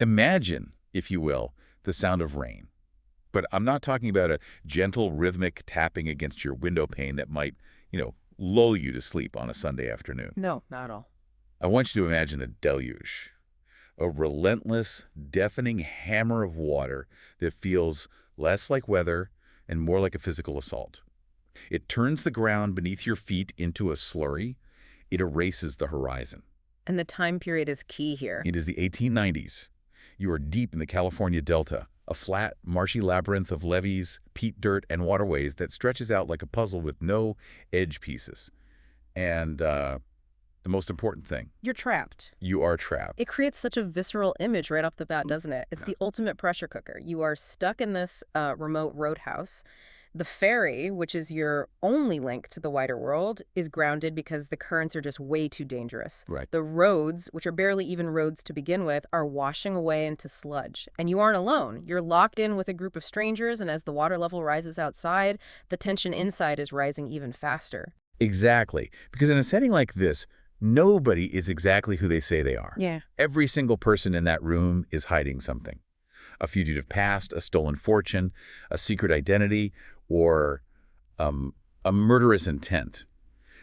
Imagine, if you will, the sound of rain. But I'm not talking about a gentle rhythmic tapping against your window pane that might, lull you to sleep on a Sunday afternoon. No, not at all. I want you to imagine a deluge, a relentless, deafening hammer of water that feels less like weather and more like a physical assault. It turns the ground beneath your feet into a slurry. It erases the horizon. And the time period is key here. It is the 1890s. You are deep in the California Delta, a flat, marshy labyrinth of levees, peat dirt, and waterways that stretches out like a puzzle with no edge pieces. And the most important thing, You're trapped. you are trapped. It creates such a visceral image right off the bat, doesn't it? It's the ultimate pressure cooker. You are stuck in this remote roadhouse. The ferry, which is your only link to the wider world, is grounded because the currents are just way too dangerous. Right. The roads, which are barely even roads to begin with, are washing away into sludge. And you aren't alone. You're locked in with a group of strangers, and as the water level rises outside, the tension inside is rising even faster. Exactly. Because in a setting like this, nobody is exactly who they say they are. Yeah. Every single person in that room is hiding something. A fugitive past, a stolen fortune, a secret identity, or a murderous intent.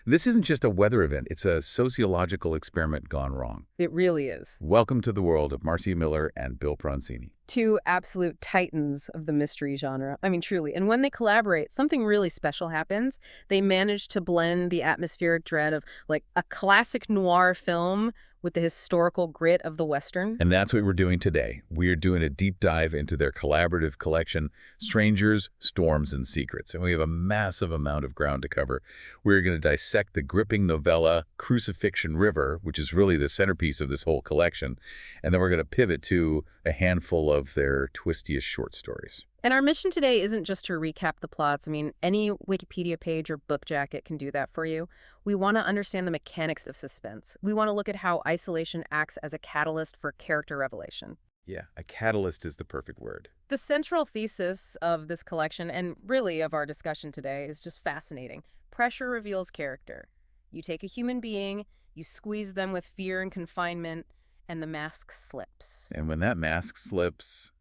This isn't just a weather event. It's a sociological experiment gone wrong. It really is. Welcome to the world of Marcia Muller and Bill Pronzini. Two absolute titans of the mystery genre. I mean, truly. And when they collaborate, something really special happens. They manage to blend the atmospheric dread of, like, a classic noir film with the historical grit of the Western. And that's what we're doing today. We're doing a deep dive into their collaborative collection, Strangers, Storms, and Secrets. And we have a massive amount of ground to cover. We're going to dissect the gripping novella, Crucifixion River, which is really the centerpiece of this whole collection. And then we're going to pivot to a handful of their twistiest short stories. And our mission today isn't just to recap the plots. I mean, any Wikipedia page or book jacket can do that for you. We want to understand the mechanics of suspense. We want to look at how isolation acts as a catalyst for character revelation. Yeah, a catalyst is the perfect word. The central thesis of this collection, and really of our discussion today, is just fascinating. Pressure reveals character. You take a human being, you squeeze them with fear and confinement, and the mask slips. And when that mask slips,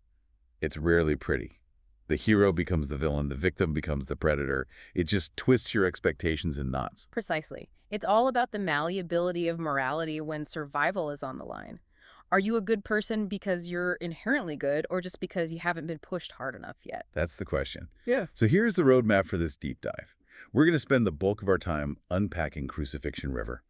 it's rarely pretty. The hero becomes the villain, the victim becomes the predator. It just twists your expectations in knots. Precisely. It's all about the malleability of morality when survival is on the line. Are you a good person because you're inherently good, or just because you haven't been pushed hard enough yet? That's the question. Yeah. So here's the roadmap for this deep dive. We're going to spend the bulk of our time unpacking Crucifixion River.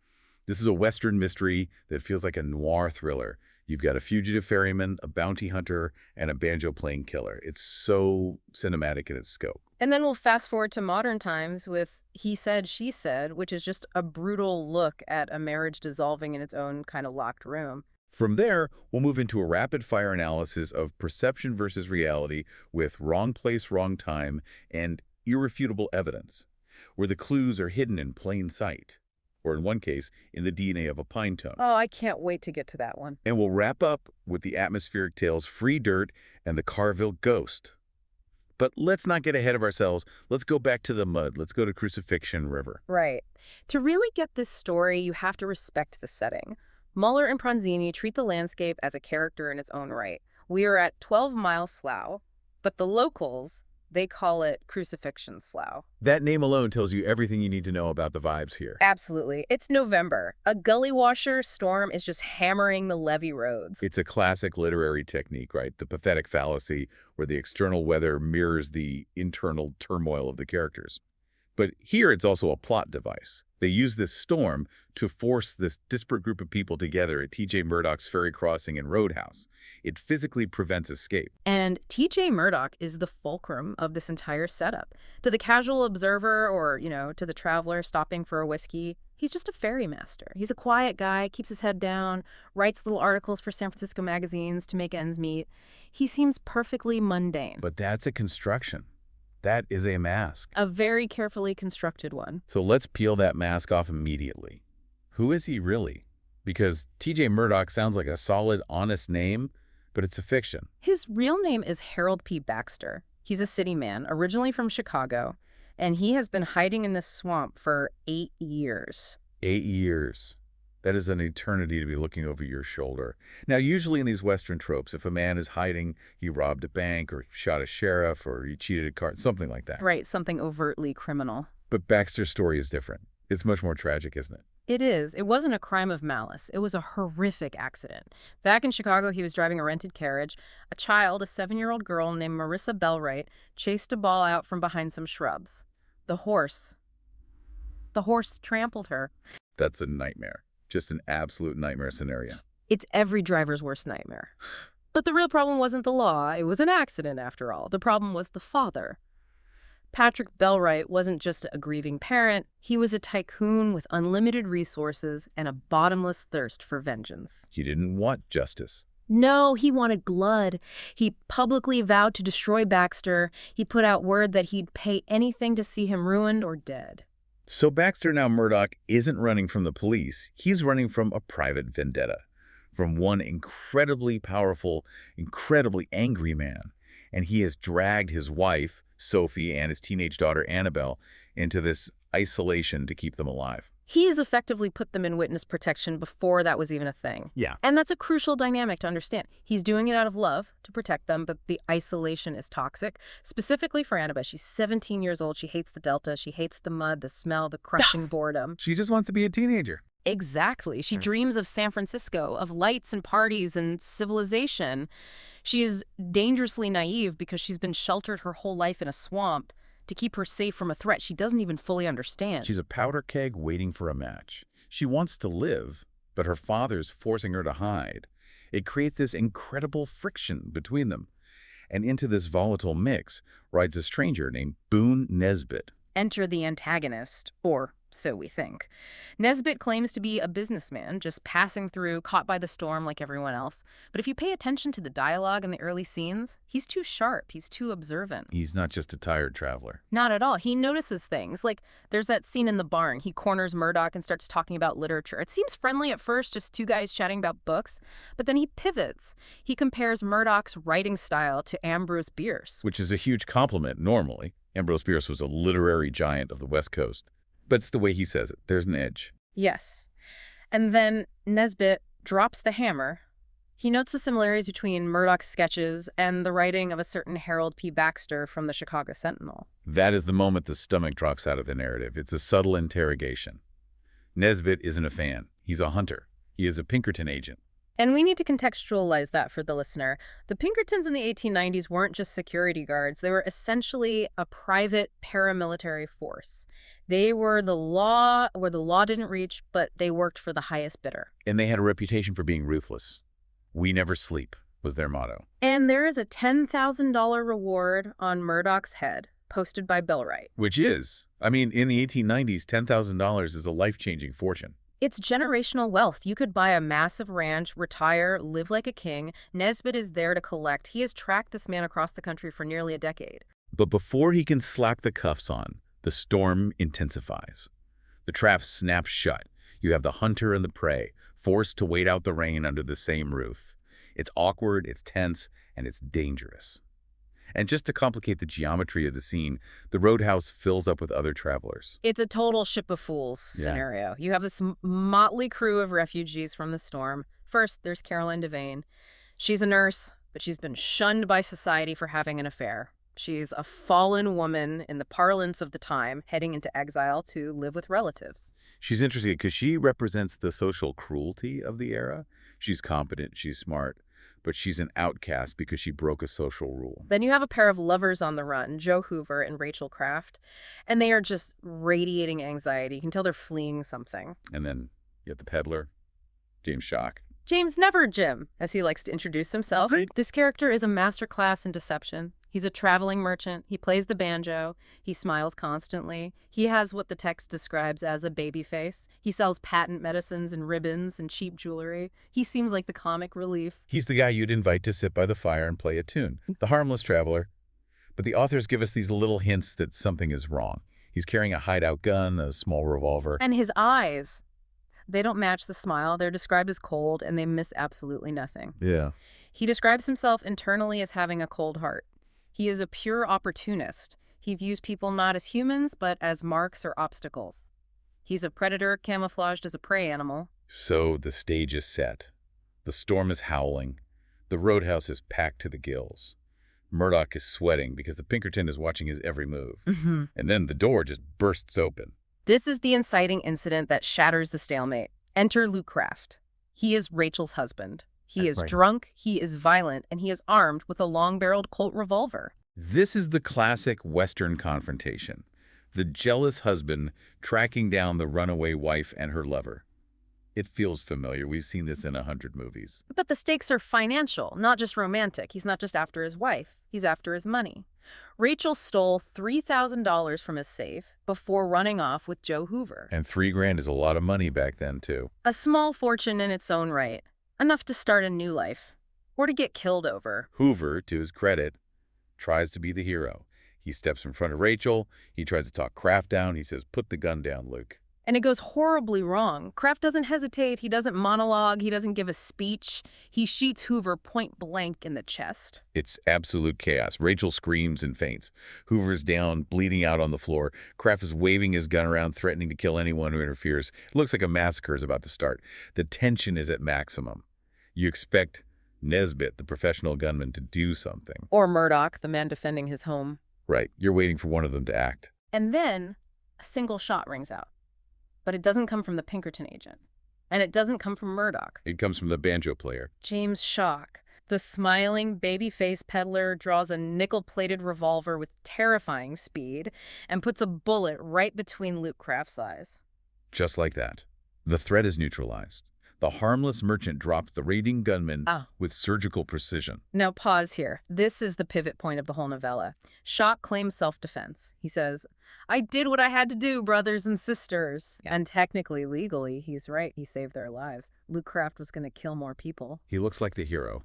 This is a Western mystery that feels like a noir thriller. You've got a fugitive ferryman, a bounty hunter, and a banjo-playing killer. It's so cinematic in its scope. And then we'll fast forward to modern times with He Said, She Said, which is just a brutal look at a marriage dissolving in its own kind of locked room. From there, we'll move into a rapid-fire analysis of perception versus reality with wrong place, wrong time, and irrefutable evidence, where the clues are hidden in plain sight, or in one case, in the DNA of a pine cone. Oh, I can't wait to get to that one. And we'll wrap up with the atmospheric tales Free Dirt and the Carville Ghost. But let's not get ahead of ourselves. Let's go back to the mud. Let's go to Crucifixion River. Right. To really get this story, you have to respect the setting. Muller and Pronzini treat the landscape as a character in its own right. We are at 12 Mile Slough, but the locals, they call it Crucifixion Slough. That name alone tells you everything you need to know about the vibes here. Absolutely. It's November. A gully washer storm is just hammering the levee roads. It's a classic literary technique, right? The pathetic fallacy where the external weather mirrors the internal turmoil of the characters. But here it's also a plot device. They use this storm to force this disparate group of people together at T.J. Murdoch's ferry crossing and roadhouse. It physically prevents escape. And T.J. Murdoch is the fulcrum of this entire setup. To the casual observer or, to the traveler stopping for a whiskey, he's just a ferry master. He's a quiet guy, keeps his head down, writes little articles for San Francisco magazines to make ends meet. He seems perfectly mundane. But that's a construction. That is a mask. A very carefully constructed one. So let's peel that mask off immediately. Who is he really? Because T.J. Murdoch sounds like a solid, honest name, but it's a fiction. His real name is Harold P. Baxter. He's a city man, originally from Chicago, and he has been hiding in this swamp for 8 years. 8 years. That is an eternity to be looking over your shoulder. Now, usually in these Western tropes, if a man is hiding, he robbed a bank or shot a sheriff or he cheated a card, something like that. Right, something overtly criminal. But Baxter's story is different. It's much more tragic, isn't it? It is. It wasn't a crime of malice. It was a horrific accident. Back in Chicago, he was driving a rented carriage. A child, a 7-year-old girl named Marcia Muller, chased a ball out from behind some shrubs. The horse trampled her. That's a nightmare. Just an absolute nightmare scenario. It's every driver's worst nightmare. But the real problem wasn't the law. It was an accident, after all. The problem was the father. Patrick Belwright wasn't just a grieving parent. He was a tycoon with unlimited resources and a bottomless thirst for vengeance. He didn't want justice. No, he wanted blood. He publicly vowed to destroy Baxter. He put out word that he'd pay anything to see him ruined or dead. So Baxter, now Murdoch, isn't running from the police. He's running from a private vendetta, from one incredibly powerful, incredibly angry man. And he has dragged his wife, Sophie, and his teenage daughter, Annabelle, into this isolation to keep them alive. He has effectively put them in witness protection before that was even a thing. Yeah. And that's a crucial dynamic to understand. He's doing it out of love to protect them, but the isolation is toxic, specifically for Annabelle. She's 17 years old. She hates the Delta. She hates the mud, the smell, the crushing boredom. She just wants to be a teenager. Exactly. She dreams of San Francisco, of lights and parties and civilization. She is dangerously naive because she's been sheltered her whole life in a swamp to keep her safe from a threat she doesn't even fully understand. She's a powder keg waiting for a match. She wants to live, but her father's forcing her to hide. It creates this incredible friction between them. And into this volatile mix rides a stranger named Boone Nesbitt. Enter the antagonist, or so we think. Nesbitt claims to be a businessman, just passing through, caught by the storm like everyone else. But if you pay attention to the dialogue in the early scenes, he's too sharp, he's too observant. He's not just a tired traveler. Not at all. He notices things. Like, there's that scene in the barn. He corners Murdoch and starts talking about literature. It seems friendly at first, just two guys chatting about books. But then he pivots. He compares Murdoch's writing style to Ambrose Bierce. Which is a huge compliment, normally. Ambrose Bierce was a literary giant of the West Coast. But it's the way he says it. There's an edge. Yes. And then Nesbitt drops the hammer. He notes the similarities between Murdoch's sketches and the writing of a certain Harold P. Baxter from the Chicago Sentinel. That is the moment the stomach drops out of the narrative. It's a subtle interrogation. Nesbitt isn't a fan. He's a hunter. He is a Pinkerton agent. And we need to contextualize that for the listener. The Pinkertons in the 1890s weren't just security guards. They were essentially a private paramilitary force. They were the law where the law didn't reach, but they worked for the highest bidder. And they had a reputation for being ruthless. "We never sleep" was their motto. And there is a $10,000 reward on Murdoch's head, posted by Belwright. Which is, in the 1890s, $10,000 is a life-changing fortune. It's generational wealth. You could buy a massive ranch, retire, live like a king. Nesbitt is there to collect. He has tracked this man across the country for nearly a decade. But before he can slap the cuffs on, the storm intensifies. The trap snaps shut. You have the hunter and the prey, forced to wait out the rain under the same roof. It's awkward, it's tense, and it's dangerous. And just to complicate the geometry of the scene, the roadhouse fills up with other travelers. It's a total ship of fools scenario. You have this motley crew of refugees from the storm. First, there's Caroline Devane. She's a nurse, but she's been shunned by society for having an affair. She's a fallen woman in the parlance of the time, heading into exile to live with relatives. She's interesting because she represents the social cruelty of the era. She's competent, she's smart, but she's an outcast because she broke a social rule. Then you have a pair of lovers on the run, Joe Hoover and Rachel Kraft, and they are just radiating anxiety. You can tell they're fleeing something. And then you have the peddler, James Schock. James Never Jim, as he likes to introduce himself. This character is a masterclass in deception. He's a traveling merchant. He plays the banjo. He smiles constantly. He has what the text describes as a baby face. He sells patent medicines and ribbons and cheap jewelry. He seems like the comic relief. He's the guy you'd invite to sit by the fire and play a tune. The harmless traveler. But the authors give us these little hints that something is wrong. He's carrying a hideout gun, a small revolver. And his eyes, they don't match the smile. They're described as cold, and they miss absolutely nothing. Yeah. He describes himself internally as having a cold heart. He is a pure opportunist. He views people not as humans, but as marks or obstacles. He's a predator camouflaged as a prey animal. So the stage is set. The storm is howling. The roadhouse is packed to the gills. Murdoch is sweating because the Pinkerton is watching his every move. And then the door just bursts open. This is the inciting incident that shatters the stalemate. Enter Luke Craft. He is Rachel's husband. He is drunk, he is violent, and he is armed with a long-barreled Colt revolver. This is the classic Western confrontation. The jealous husband tracking down the runaway wife and her lover. It feels familiar. We've seen this in 100 movies. But the stakes are financial, not just romantic. He's not just after his wife. He's after his money. Rachel stole $3,000 from his safe before running off with Joe Hoover. And $3,000 is a lot of money back then, too. A small fortune in its own right. Enough to start a new life. Or to get killed over. Hoover, to his credit, tries to be the hero. He steps in front of Rachel. He tries to talk Kraft down. He says, "Put the gun down, Luke." And it goes horribly wrong. Kraft doesn't hesitate. He doesn't monologue. He doesn't give a speech. He shoots Hoover point blank in the chest. It's absolute chaos. Rachel screams and faints. Hoover's down, bleeding out on the floor. Kraft is waving his gun around, threatening to kill anyone who interferes. It looks like a massacre is about to start. The tension is at maximum. You expect Nesbitt, the professional gunman, to do something. Or Murdoch, the man defending his home. Right. You're waiting for one of them to act. And then a single shot rings out. But it doesn't come from the Pinkerton agent. And it doesn't come from Murdoch. It comes from the banjo player. James Schock, the smiling, baby-faced peddler, draws a nickel-plated revolver with terrifying speed and puts a bullet right between Luke Craft's eyes. Just like that. The threat is neutralized. The harmless merchant drops the raiding gunman with surgical precision. Now pause here. This is the pivot point of the whole novella. Schock claims self-defense. He says, "I did what I had to do, brothers and sisters." And technically, legally, he's right. He saved their lives. Luke Craft was going to kill more people. He looks like the hero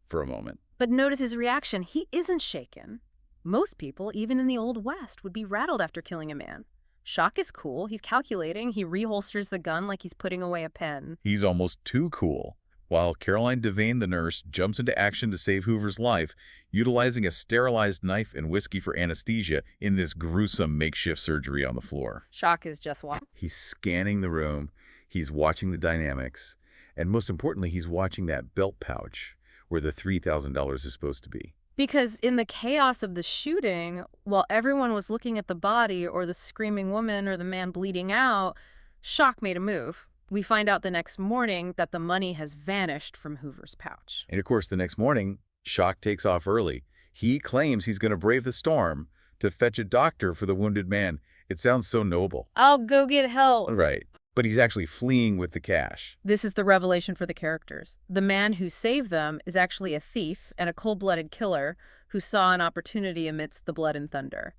for a moment. But notice his reaction. He isn't shaken. Most people, even in the Old West, would be rattled after killing a man. Schock is cool. He's calculating. He reholsters the gun like he's putting away a pen. He's almost too cool. While Caroline Devane, the nurse, jumps into action to save Hoover's life, utilizing a sterilized knife and whiskey for anesthesia in this gruesome makeshift surgery on the floor. Schock is just watching. He's scanning the room. He's watching the dynamics. And most importantly, he's watching that belt pouch where the $3,000 is supposed to be. Because in the chaos of the shooting, while everyone was looking at the body or the screaming woman or the man bleeding out, Schock made a move. We find out the next morning that the money has vanished from Hoover's pouch. And of course, the next morning, Schock takes off early. He claims he's going to brave the storm to fetch a doctor for the wounded man. It sounds so noble. I'll go get help. Right. But he's actually fleeing with the cash. This is the revelation for the characters. The man who saved them is actually a thief and a cold-blooded killer who saw an opportunity amidst the blood and thunder.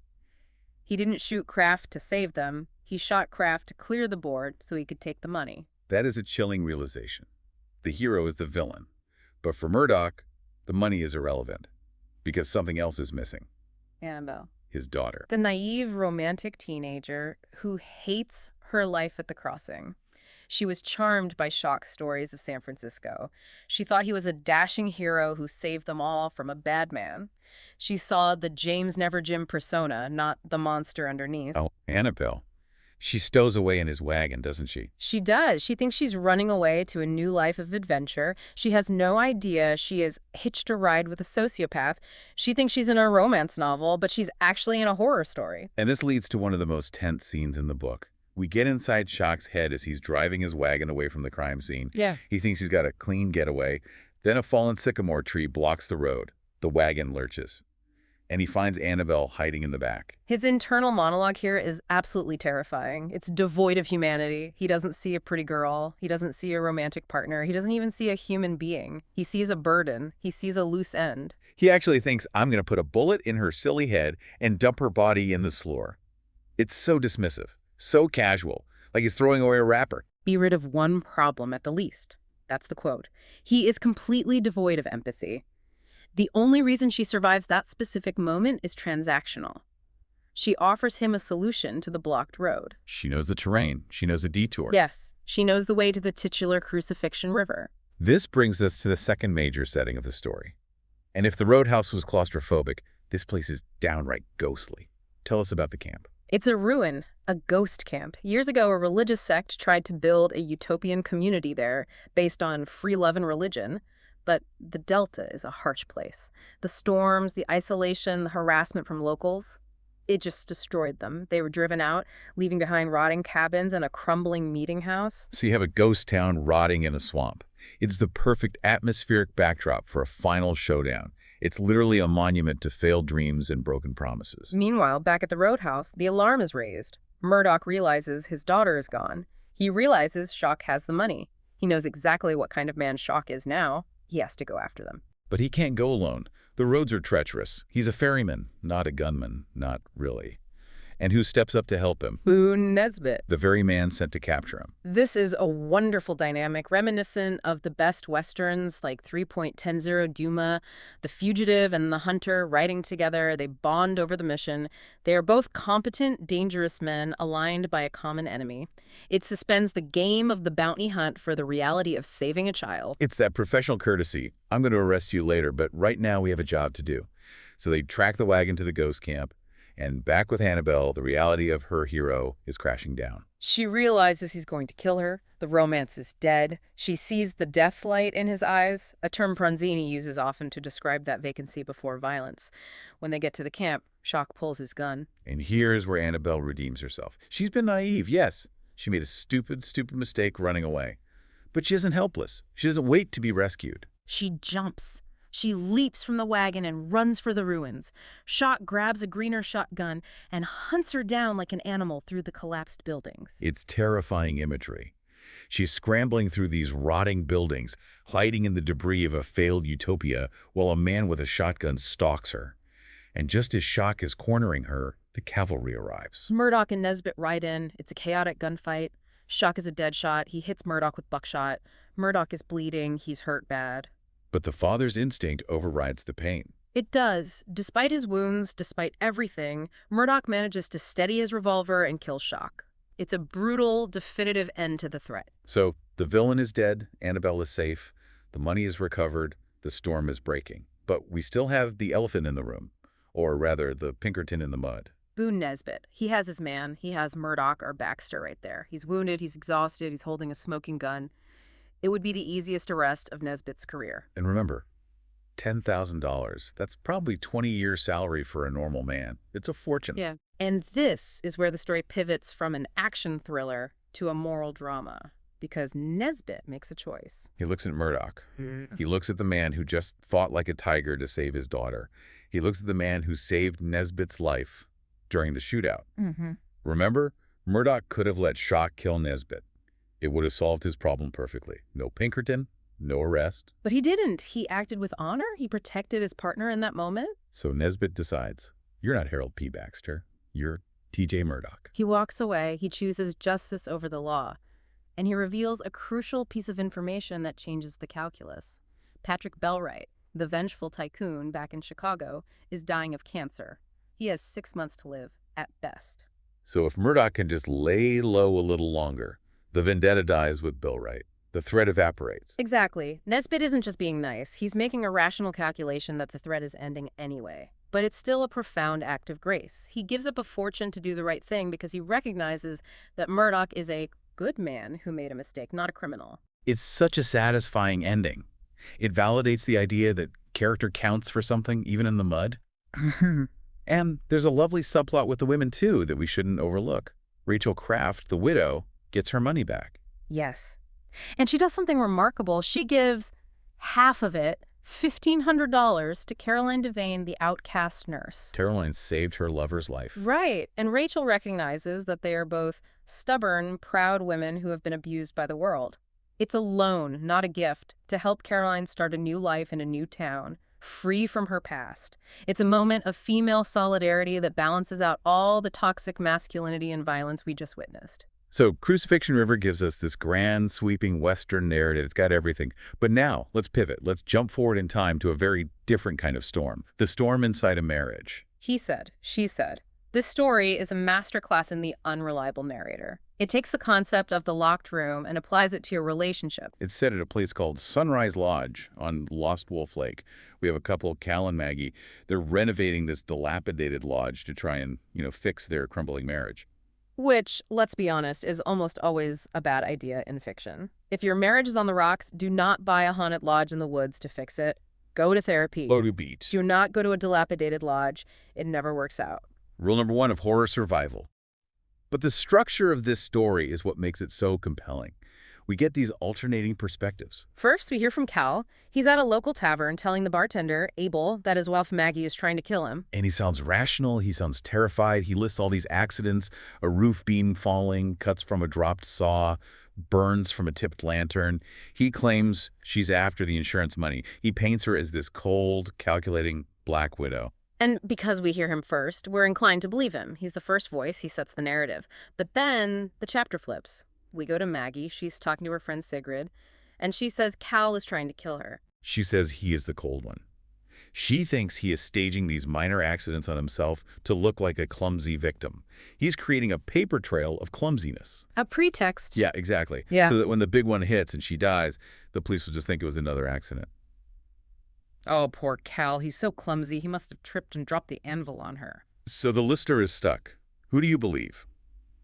He didn't shoot Kraft to save them. He shot Kraft to clear the board so he could take the money. That is a chilling realization. The hero is the villain. But for Murdoch, the money is irrelevant because something else is missing. Annabelle. His daughter. The naive, romantic teenager who hates her life at the crossing. She was charmed by Schock's stories of San Francisco. She thought he was a dashing hero who saved them all from a bad man. She saw the James Never Jim persona, not the monster underneath. Oh, Annabelle. She stows away in his wagon, doesn't she? She does. She thinks she's running away to a new life of adventure. She has no idea she is hitched a ride with a sociopath. She thinks she's in a romance novel, but she's actually in a horror story. And this leads to one of the most tense scenes in the book. We get inside Schock's head as he's driving his wagon away from the crime scene. Yeah. He thinks he's got a clean getaway. Then a fallen sycamore tree blocks the road. The wagon lurches. And he finds Annabelle hiding in the back. His internal monologue here is absolutely terrifying. It's devoid of humanity. He doesn't see a pretty girl. He doesn't see a romantic partner. He doesn't even see a human being. He sees a burden. He sees a loose end. He actually thinks, I'm going to put a bullet in her silly head and dump her body in the Slough. It's so dismissive, so casual, like he's throwing away a wrapper. Be rid of one problem at the least. That's the quote. He is completely devoid of empathy. The only reason she survives that specific moment is transactional. She offers him a solution to the blocked road. She knows the terrain. She knows a detour. Yes, she knows the way to the titular Crucifixion River. This brings us to the second major setting of the story. And if the roadhouse was claustrophobic, this place is downright ghostly. Tell us about the camp. It's a ruin, a ghost camp. Years ago, a religious sect tried to build a utopian community there based on free love and religion. But the Delta is a harsh place. The storms, the isolation, the harassment from locals, it just destroyed them. They were driven out, leaving behind rotting cabins and a crumbling meeting house. So you have a ghost town rotting in a swamp. It's the perfect atmospheric backdrop for a final showdown. It's literally a monument to failed dreams and broken promises. Meanwhile, back at the roadhouse, the alarm is raised. Murdoch realizes his daughter is gone. He realizes Shock has the money. He knows exactly what kind of man Shock is now. He has to go after them. But he can't go alone. The roads are treacherous. He's a ferryman, not a gunman, not really. And who steps up to help him? Boone Nesbitt. The very man sent to capture him. This is a wonderful dynamic, reminiscent of the best westerns like 3.10 Duma, The Fugitive and The Hunter riding together. They bond over the mission. They are both competent, dangerous men aligned by a common enemy. It suspends the game of the bounty hunt for the reality of saving a child. It's that professional courtesy. I'm going to arrest you later, but right now we have a job to do. So they track the wagon to the ghost camp. And back with Annabelle, the reality of her hero is crashing down. She realizes he's going to kill her. The romance is dead. She sees the death light in his eyes, a term Pronzini uses often to describe that vacancy before violence. When they get to the camp, Shock pulls his gun. And here's where Annabelle redeems herself. She's been naive, yes. She made a stupid mistake running away. But she isn't helpless. She doesn't wait to be rescued. She jumps. She leaps from the wagon and runs for the ruins. Shock grabs a greener shotgun and hunts her down like an animal through the collapsed buildings. It's terrifying imagery. She's scrambling through these rotting buildings, hiding in the debris of a failed utopia, while a man with a shotgun stalks her. And just as Shock is cornering her, the cavalry arrives. Murdoch and Nesbitt ride in. It's a chaotic gunfight. Shock is a dead shot. He hits Murdoch with buckshot. Murdoch is bleeding. He's hurt bad. But the father's instinct overrides the pain. It does. Despite his wounds, despite everything, Murdoch manages to steady his revolver and kill Shock. It's a brutal, definitive end to the threat. So the villain is dead, Annabelle is safe, the money is recovered, the storm is breaking. But we still have the elephant in the room, or rather, the Pinkerton in the mud. Boone Nesbitt. He has his man. He has Murdoch or Baxter right there. He's wounded, he's exhausted, he's holding a smoking gun. It would be the easiest arrest of Nesbitt's career. And remember, $10,000. That's probably 20-year salary for a normal man. It's a fortune. Yeah. And this is where the story pivots from an action thriller to a moral drama, because Nesbitt makes a choice. He looks at Murdoch. He looks at the man who just fought like a tiger to save his daughter. He looks at the man who saved Nesbitt's life during the shootout. Remember, Murdoch could have let Shock kill Nesbitt. It would have solved his problem perfectly. No Pinkerton, no arrest. But he didn't. He acted with honor. He protected his partner in that moment. So Nesbitt decides, you're not Harold P. Baxter. You're T.J. Murdoch. He walks away. He chooses justice over the law. And he reveals a crucial piece of information that changes the calculus. Patrick Bellwright, the vengeful tycoon back in Chicago, is dying of cancer. He has 6 months to live, at best. So if Murdoch can just lay low a little longer, the vendetta dies with Bellwright. The threat evaporates. Exactly. Nesbitt isn't just being nice. He's making a rational calculation that the threat is ending anyway. But it's still a profound act of grace. He gives up a fortune to do the right thing because he recognizes that Murdoch is a good man who made a mistake, not a criminal. It's such a satisfying ending. It validates the idea that character counts for something, even in the mud. And there's a lovely subplot with the women, too, that we shouldn't overlook. Rachel Kraft, the widow, gets her money back. Yes. And she does something remarkable. She gives half of it, $1,500, to Caroline Devane, the outcast nurse. Caroline saved her lover's life. Right. And Rachel recognizes that they are both stubborn, proud women who have been abused by the world. It's a loan, not a gift, to help Caroline start a new life in a new town, free from her past. It's a moment of female solidarity that balances out all the toxic masculinity and violence we just witnessed. So Crucifixion River gives us this grand, sweeping Western narrative. It's got everything. But now, let's pivot. Let's jump forward in time to a very different kind of storm. The storm inside a marriage. He said, she said. This story is a masterclass in the unreliable narrator. It takes the concept of the locked room and applies it to your relationship. It's set at a place called Sunrise Lodge on Lost Wolf Lake. We have a couple, Cal and Maggie. They're renovating this dilapidated lodge to try and, fix their crumbling marriage. Which, let's be honest, is almost always a bad idea in fiction. If your marriage is on the rocks, do not buy a haunted lodge in the woods to fix it. Go to therapy. Go to beat. Do not go to a dilapidated lodge. It never works out. Rule number 1 of horror survival. But the structure of this story is what makes it so compelling. We get these alternating perspectives. First, we hear from Cal. He's at a local tavern telling the bartender, Abel, that his wife Maggie is trying to kill him. And he sounds rational, he sounds terrified, he lists all these accidents, a roof beam falling, cuts from a dropped saw, burns from a tipped lantern. He claims she's after the insurance money. He paints her as this cold, calculating Black Widow. And because we hear him first, we're inclined to believe him. He's the first voice, he sets the narrative. But then the chapter flips. We go to Maggie, she's talking to her friend Sigrid, and she says Cal is trying to kill her. She says he is the cold one. She thinks he is staging these minor accidents on himself to look like a clumsy victim. He's creating a paper trail of clumsiness. A pretext. Yeah, exactly. Yeah. So that when the big one hits and she dies, the police will just think it was another accident. Oh, poor Cal. He's so clumsy. He must have tripped and dropped the anvil on her. So the listener is stuck. Who do you believe?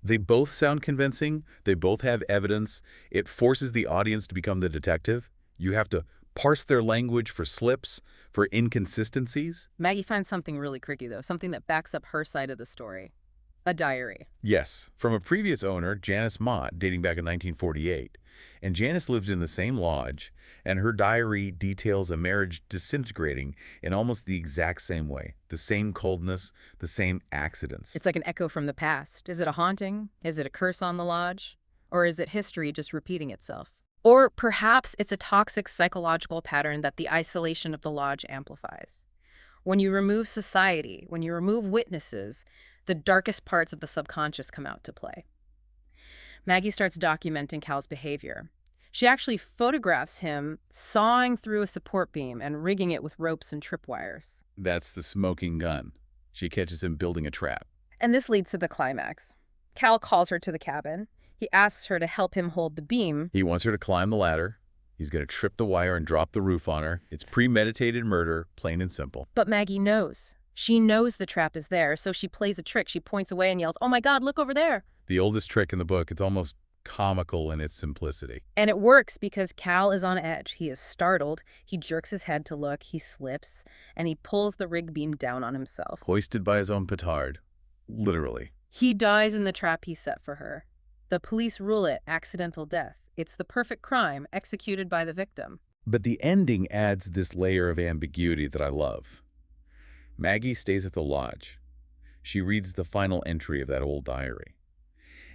They both sound convincing. They both have evidence. It forces the audience to become the detective. You have to parse their language for slips, for inconsistencies. Maggie finds something really tricky, though, something that backs up her side of the story. A diary. Yes, from a previous owner, Janice Mott, dating back in 1948. And Janice lived in the same lodge, and her diary details a marriage disintegrating in almost the exact same way. The same coldness, the same accidents. It's like an echo from the past. Is it a haunting? Is it a curse on the lodge? Or is it history just repeating itself? Or perhaps it's a toxic psychological pattern that the isolation of the lodge amplifies. When you remove society, when you remove witnesses, the darkest parts of the subconscious come out to play. Maggie starts documenting Cal's behavior. She actually photographs him sawing through a support beam and rigging it with ropes and tripwires. That's the smoking gun. She catches him building a trap. And this leads to the climax. Cal calls her to the cabin. He asks her to help him hold the beam. He wants her to climb the ladder. He's going to trip the wire and drop the roof on her. It's premeditated murder, plain and simple. But Maggie knows. She knows the trap is there, so she plays a trick. She points away and yells, "Oh my God, look over there." The oldest trick in the book. It's almost comical in its simplicity. And it works because Cal is on edge. He is startled. He jerks his head to look. He slips, and he pulls the rig beam down on himself. Hoisted by his own petard. Literally. He dies in the trap he set for her. The police rule it accidental death. It's the perfect crime executed by the victim. But the ending adds this layer of ambiguity that I love. Maggie stays at the lodge. She reads the final entry of that old diary.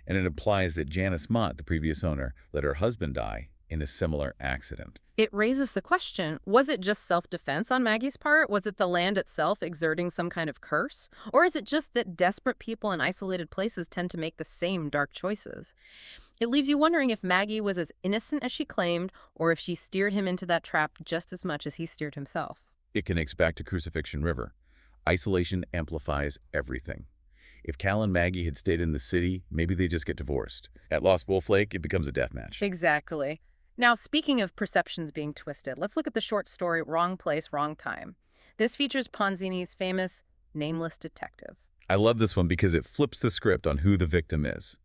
And it implies that Janice Mott, the previous owner, let her husband die in a similar accident. It raises the question, was it just self-defense on Maggie's part? Was it the land itself exerting some kind of curse? Or is it just that desperate people in isolated places tend to make the same dark choices? It leaves you wondering if Maggie was as innocent as she claimed, or if she steered him into that trap just as much as he steered himself. It connects back to Crucifixion River. Isolation amplifies everything. If Cal and Maggie had stayed in the city, maybe they just get divorced. At Lost Wolf Lake, it becomes a death match. Exactly. Now, speaking of perceptions being twisted, let's look at the short story, Wrong Place, Wrong Time. This features Pronzini's famous nameless detective. I love this one because it flips the script on who the victim is.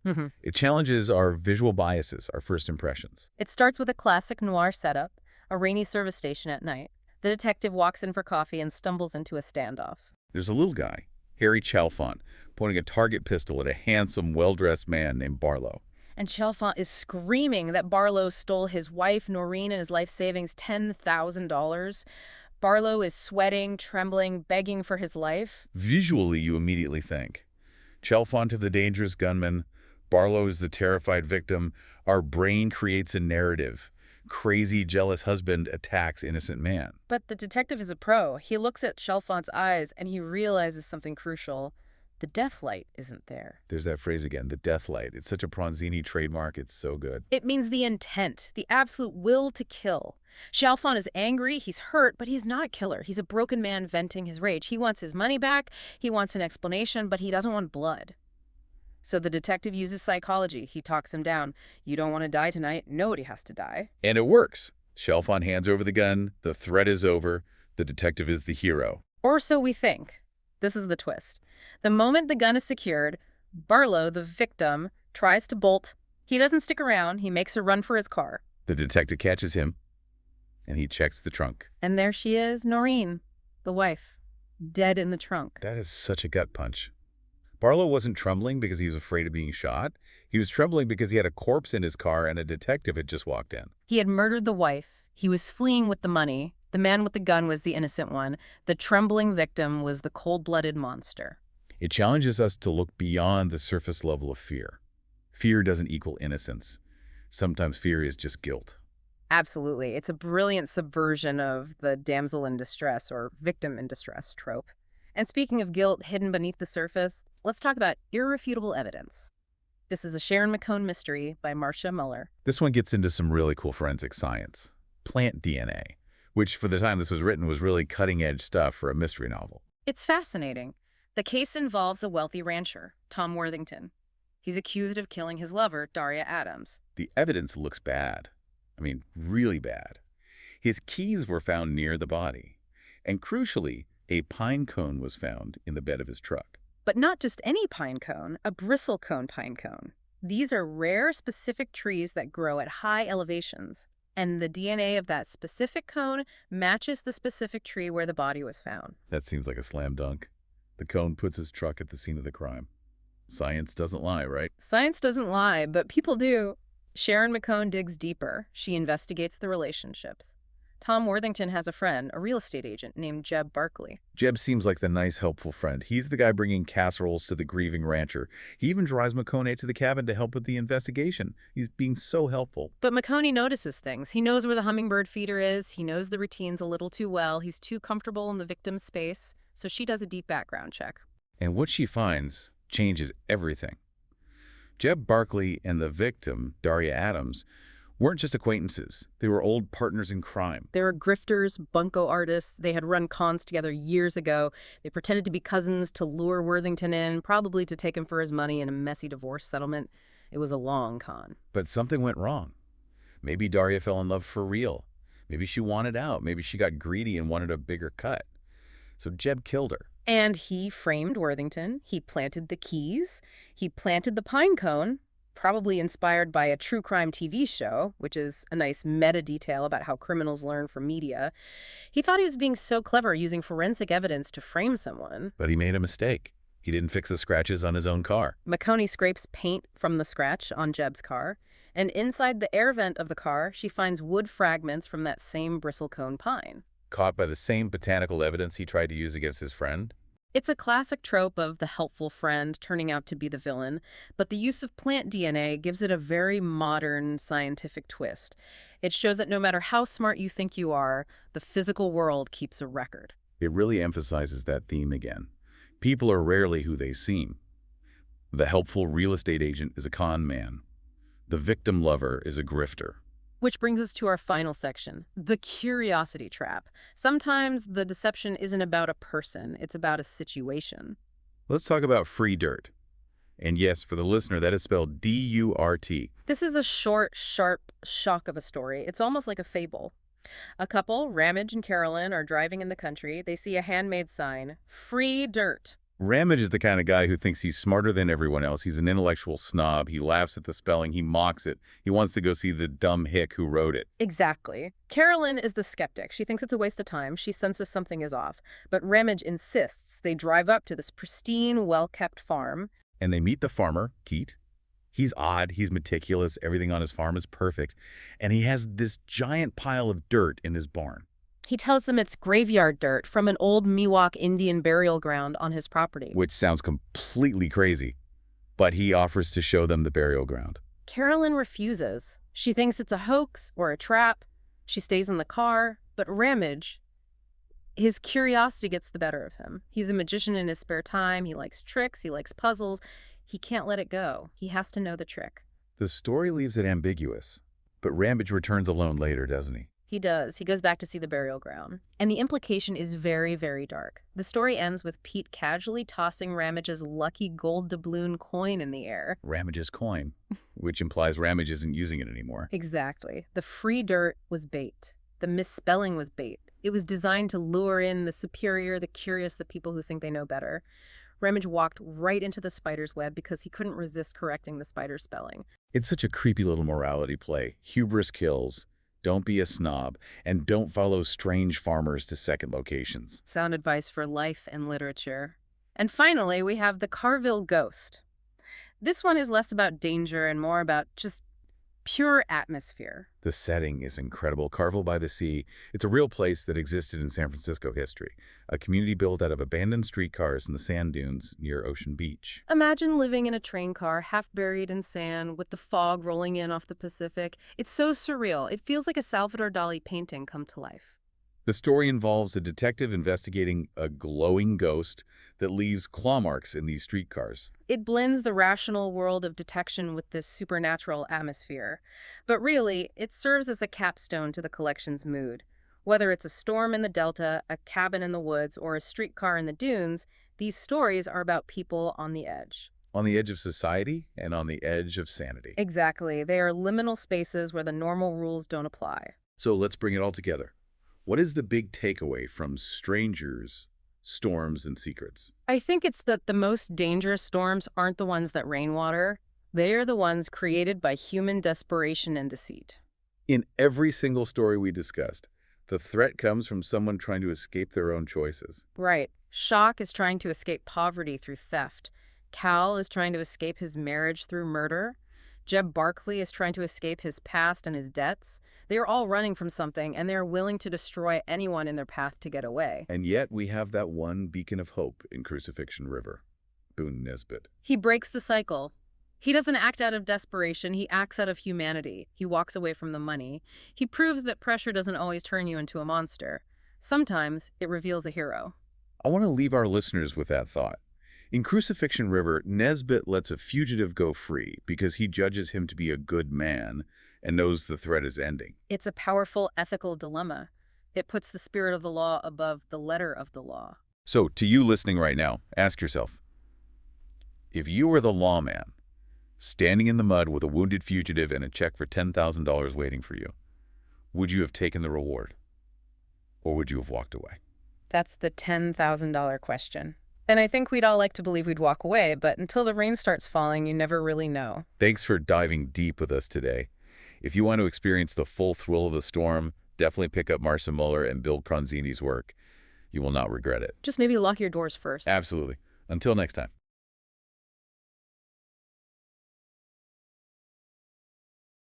It challenges our visual biases, our first impressions. It starts with a classic noir setup, a rainy service station at night. The detective walks in for coffee and stumbles into a standoff. There's a little guy, Harry Chalfont, pointing a target pistol at a handsome, well-dressed man named Barlow. And Chalfont is screaming that Barlow stole his wife, Noreen, and his life savings, $10,000. Barlow is sweating, trembling, begging for his life. Visually, you immediately think, Chalfont is the dangerous gunman, Barlow is the terrified victim. Our brain creates a narrative. Crazy, jealous husband attacks innocent man. But the detective is a pro. He looks at Chalfont's eyes and he realizes something crucial. The death light isn't there. There's that phrase again, the death light. It's such a Pronzini trademark. It's so good. It means the intent, the absolute will to kill. Chalfon is angry, he's hurt, but he's not a killer. He's a broken man venting his rage. He wants his money back, he wants an explanation, but he doesn't want blood. So the detective uses psychology. He talks him down. You don't want to die tonight. Nobody has to die. And it works. Chalfon hands over the gun, the threat is over, the detective is the hero. Or so we think. This is the twist. The moment the gun is secured, Barlow, the victim, tries to bolt. He doesn't stick around. He makes a run for his car. The detective catches him, and he checks the trunk. And there she is, Noreen, the wife, dead in the trunk. That is such a gut punch. Barlow wasn't trembling because he was afraid of being shot. He was trembling because he had a corpse in his car and a detective had just walked in. He had murdered the wife. He was fleeing with the money. The man with the gun was the innocent one. The trembling victim was the cold-blooded monster. It challenges us to look beyond the surface level of fear. Fear doesn't equal innocence. Sometimes fear is just guilt. Absolutely. It's a brilliant subversion of the damsel in distress or victim in distress trope. And speaking of guilt hidden beneath the surface, let's talk about irrefutable evidence. This is a Sharon McCone mystery by Marcia Muller. This one gets into some really cool forensic science. Plant DNA, which for the time this was written was really cutting-edge stuff for a mystery novel. It's fascinating. The case involves a wealthy rancher, Tom Worthington. He's accused of killing his lover, Daria Adams. The evidence looks bad. I mean, really bad. His keys were found near the body. And crucially, a pine cone was found in the bed of his truck. But not just any pine cone, a bristlecone pine cone. These are rare, specific trees that grow at high elevations. And the DNA of that specific cone matches the specific tree where the body was found. That seems like a slam dunk. The cone puts his truck at the scene of the crime. Science doesn't lie, right? Science doesn't lie, but people do. Sharon McCone digs deeper. She investigates the relationships. Tom Worthington has a friend, a real estate agent named Jeb Barkley. Jeb seems like the nice, helpful friend. He's the guy bringing casseroles to the grieving rancher. He even drives McCone to the cabin to help with the investigation. He's being so helpful. But McCone notices things. He knows where the hummingbird feeder is. He knows the routines a little too well. He's too comfortable in the victim's space. So she does a deep background check. And what she finds changes everything. Jeb Barkley and the victim, Daria Adams, weren't just acquaintances. They were old partners in crime. They were grifters, bunco artists. They had run cons together years ago. They pretended to be cousins to lure Worthington in, probably to take him for his money in a messy divorce settlement. It was a long con. But something went wrong. Maybe Daria fell in love for real. Maybe she wanted out. Maybe she got greedy and wanted a bigger cut. So Jeb killed her. And he framed Worthington. He planted the keys. He planted the pine cone, probably inspired by a true crime TV show, which is a nice meta detail about how criminals learn from media. He thought he was being so clever using forensic evidence to frame someone. But he made a mistake. He didn't fix the scratches on his own car. McCone scrapes paint from the scratch on Jeb's car, and inside the air vent of the car, she finds wood fragments from that same bristlecone pine. Caught by the same botanical evidence he tried to use against his friend? It's a classic trope of the helpful friend turning out to be the villain, but the use of plant DNA gives it a very modern scientific twist. It shows that no matter how smart you think you are, the physical world keeps a record. It really emphasizes that theme again. People are rarely who they seem. The helpful real estate agent is a con man. The victim lover is a grifter. Which brings us to our final section, the curiosity trap. Sometimes the deception isn't about a person, it's about a situation. Let's talk about free dirt. And yes, for the listener, that is spelled D-U-R-T. This is a short, sharp shock of a story. It's almost like a fable. A couple, Ramage and Carolyn, are driving in the country. They see a handmade sign, free dirt. Ramage is the kind of guy who thinks he's smarter than everyone else. He's an intellectual snob. He laughs at the spelling. He mocks it. He wants to go see the dumb hick who wrote it. Exactly. Carolyn is the skeptic. She thinks it's a waste of time. She senses something is off. But Ramage insists. They drive up to this pristine, well-kept farm. And they meet the farmer, Keat. He's odd. He's meticulous. Everything on his farm is perfect. And he has this giant pile of dirt in his barn. He tells them it's graveyard dirt from an old Miwok Indian burial ground on his property. Which sounds completely crazy, but he offers to show them the burial ground. Carolyn refuses. She thinks it's a hoax or a trap. She stays in the car, but Ramage, his curiosity gets the better of him. He's a magician in his spare time. He likes tricks. He likes puzzles. He can't let it go. He has to know the trick. The story leaves it ambiguous, but Ramage returns alone later, doesn't he? He does. He goes back to see the burial ground. And the implication is very, very dark. The story ends with Pete casually tossing Ramage's lucky gold doubloon coin in the air. Ramage's coin, which implies Ramage isn't using it anymore. Exactly. The free dirt was bait. The misspelling was bait. It was designed to lure in the superior, the curious, the people who think they know better. Ramage walked right into the spider's web because he couldn't resist correcting the spider's spelling. It's such a creepy little morality play. Hubris kills. Don't be a snob, and don't follow strange farmers to second locations. Sound advice for life and literature. And finally, we have the Carville Ghost. This one is less about danger and more about just pure atmosphere. The setting is incredible. Carville by the Sea. It's a real place that existed in San Francisco history. A community built out of abandoned streetcars in the sand dunes near Ocean Beach. Imagine living in a train car, half buried in sand, with the fog rolling in off the Pacific. It's so surreal. It feels like a Salvador Dali painting come to life. The story involves a detective investigating a glowing ghost that leaves claw marks in these streetcars. It blends the rational world of detection with this supernatural atmosphere. But really, it serves as a capstone to the collection's mood. Whether it's a storm in the Delta, a cabin in the woods, or a streetcar in the dunes, these stories are about people on the edge. On the edge of society and on the edge of sanity. Exactly. They are liminal spaces where the normal rules don't apply. So let's bring it all together. What is the big takeaway from Strangers, Storms, and Secrets? I think it's that the most dangerous storms aren't the ones that rain water. They are the ones created by human desperation and deceit. In every single story we discussed, the threat comes from someone trying to escape their own choices. Right. Shock is trying to escape poverty through theft. Cal is trying to escape his marriage through murder. Jeb Barkley is trying to escape his past and his debts. They are all running from something, and they are willing to destroy anyone in their path to get away. And yet we have that one beacon of hope in Crucifixion River, Boone Nesbitt. He breaks the cycle. He doesn't act out of desperation. He acts out of humanity. He walks away from the money. He proves that pressure doesn't always turn you into a monster. Sometimes it reveals a hero. I want to leave our listeners with that thought. In Crucifixion River, Nesbitt lets a fugitive go free because he judges him to be a good man and knows the threat is ending. It's a powerful ethical dilemma. It puts the spirit of the law above the letter of the law. So, to you listening right now, ask yourself, if you were the lawman, standing in the mud with a wounded fugitive and a check for $10,000 waiting for you, would you have taken the reward? Or would you have walked away? That's the $10,000 question. And I think we'd all like to believe we'd walk away, but until the rain starts falling, you never really know. Thanks for diving deep with us today. If you want to experience the full thrill of the storm, definitely pick up Marcia Muller and Bill Pronzini's work. You will not regret it. Just maybe lock your doors first. Absolutely. Until next time.